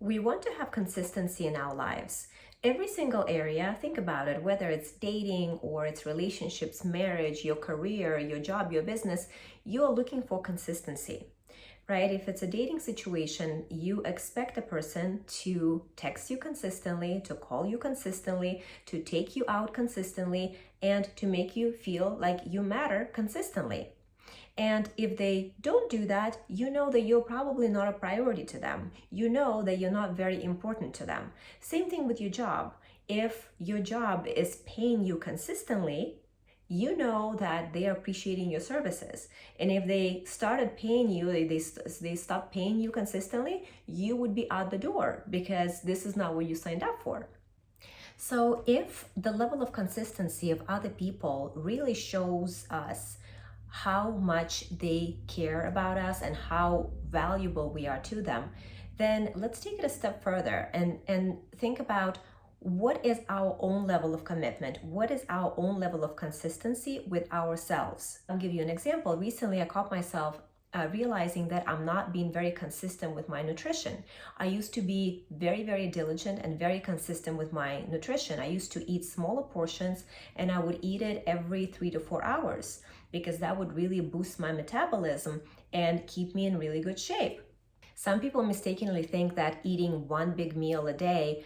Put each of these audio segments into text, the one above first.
We want to have consistency in our lives. Every single area, think about it, whether it's dating or it's relationships, marriage, your career, your job, your business, you're looking for consistency, right? If it's a dating situation, you expect a person to text you consistently, to call you consistently, to take you out consistently, and to make you feel like you matter consistently. And if they don't do that, you know that you're probably not a priority to them. You know that you're not very important to them. Same thing with your job. If your job is paying you consistently, you know that they are appreciating your services. And if they started paying you, they stopped paying you consistently, you would be out the door because this is not what you signed up for. So if the level of consistency of other people really shows us how much they care about us and how valuable we are to them, then let's take it a step further and think about what is our own level of commitment? What is our own level of consistency with ourselves? I'll give you an example. Recently, I caught myself realizing that I'm not being very consistent with my nutrition. I used to be very, very diligent and very consistent with my nutrition. I used to eat smaller portions and I would eat it every 3 to 4 hours because that would really boost my metabolism and keep me in really good shape. Some people mistakenly think that eating one big meal a day,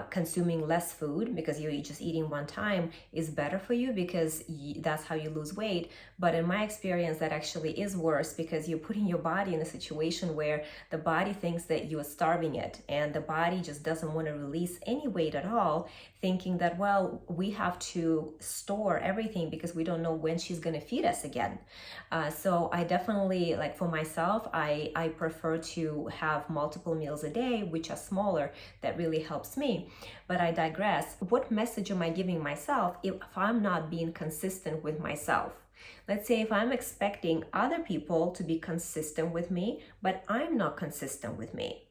consuming less food because you're just eating one time is better for you because that's how you lose weight. But in my experience, that actually is worse because you're putting your body in a situation where the body thinks that you are starving it and the body just doesn't want to release any weight at all, thinking that, well, we have to store everything because we don't know when she's going to feed us again. So I definitely, like for myself, I prefer to have multiple meals a day, which are smaller. That really helps me. But I digress. What message am I giving myself if I'm not being consistent with myself? Let's say if I'm expecting other people to be consistent with me, but I'm not consistent with me,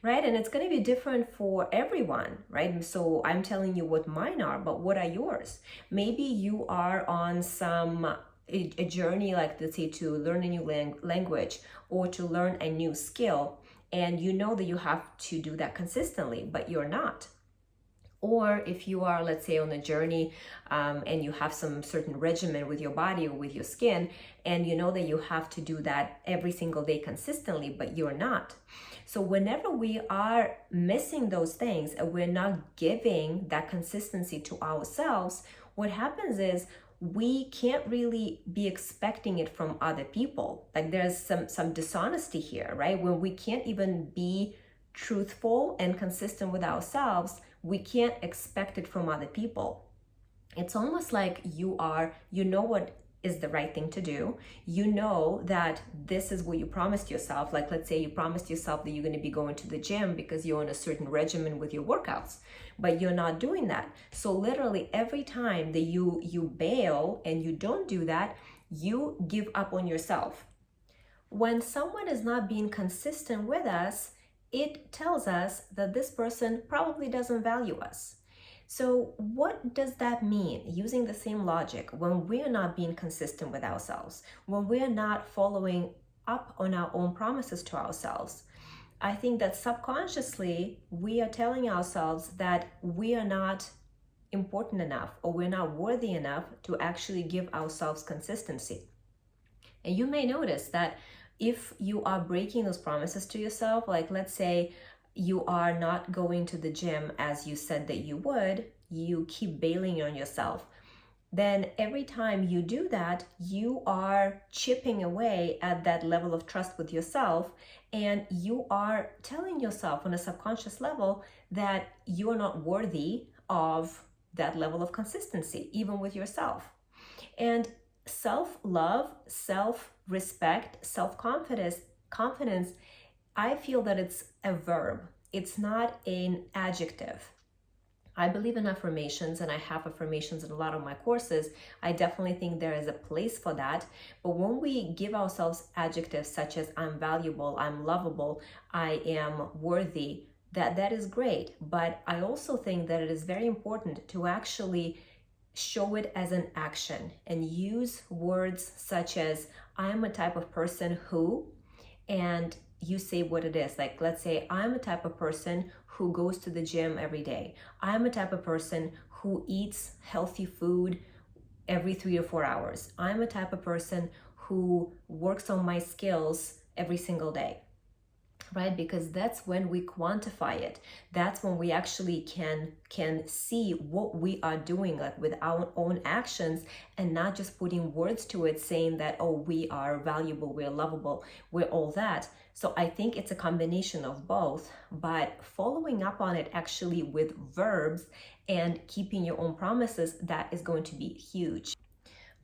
right? And it's going to be different for everyone, right? So I'm telling you what mine are, but what are yours? Maybe you are on a journey, like let's say to learn a new language or to learn a new skill, and you know that you have to do that consistently, but you're not. Or if you are, let's say, on a journey and you have some certain regimen with your body or with your skin, and you know that you have to do that every single day consistently, but you're not. So whenever we are missing those things and we're not giving that consistency to ourselves, what happens is we can't really be expecting it from other people. Like there's some dishonesty here, right? When we can't even be truthful and consistent with ourselves, we can't expect it from other people. It's almost like you know what is the right thing to do. You know that this is what you promised yourself. Like let's say you promised yourself that you're going to be going to the gym because you're on a certain regimen with your workouts, but you're not doing that. So literally every time that you bail and you don't do that, you give up on yourself. When someone is not being consistent with us, it tells us that this person probably doesn't value us. So what does that mean? Using the same logic, when we're not being consistent with ourselves, when we're not following up on our own promises to ourselves, I think that subconsciously we are telling ourselves that we are not important enough or we're not worthy enough to actually give ourselves consistency. And you may notice that if you are breaking those promises to yourself, like let's say you are not going to the gym as you said that you would, you keep bailing on yourself, then every time you do that, you are chipping away at that level of trust with yourself, and you are telling yourself on a subconscious level that you are not worthy of that level of consistency, even with yourself. And self-love, self-respect, self-confidence, I feel that it's a verb. It's not an adjective. I believe in affirmations and I have affirmations in a lot of my courses. I definitely think there is a place for that. But when we give ourselves adjectives such as I'm valuable, I'm lovable, I am worthy, that is great. But I also think that it is very important to actually show it as an action and use words such as I am a type of person who, and you say what it is. Like, let's say I'm a type of person who goes to the gym every day. I'm a type of person who eats healthy food every 3 to 4 hours. I'm a type of person who works on my skills every single day, right? Because that's when we quantify it. That's when we actually can see what we are doing, like with our own actions, and not just putting words to it saying that, oh, we are valuable, we're lovable, we're all that. So I think it's a combination of both, but following up on it actually with verbs and keeping your own promises, that is going to be huge.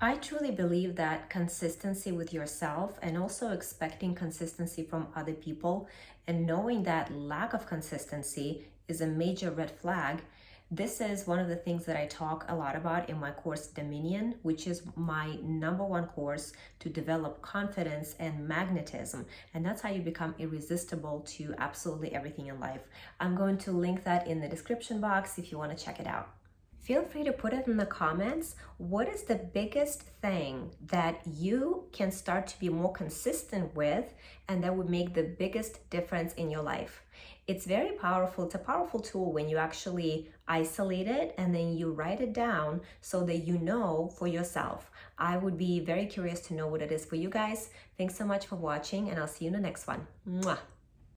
I truly believe that consistency with yourself and also expecting consistency from other people and knowing that lack of consistency is a major red flag. This is one of the things that I talk a lot about in my course Dominion, which is my #1 course to develop confidence and magnetism. And that's how you become irresistible to absolutely everything in life. I'm going to link that in the description box if you want to check it out. Feel free to put it in the comments. What is the biggest thing that you can start to be more consistent with and that would make the biggest difference in your life? It's very powerful. It's a powerful tool when you actually isolate it and then you write it down so that you know for yourself. I would be very curious to know what it is for you guys. Thanks so much for watching, and I'll see you in the next one. Mwah.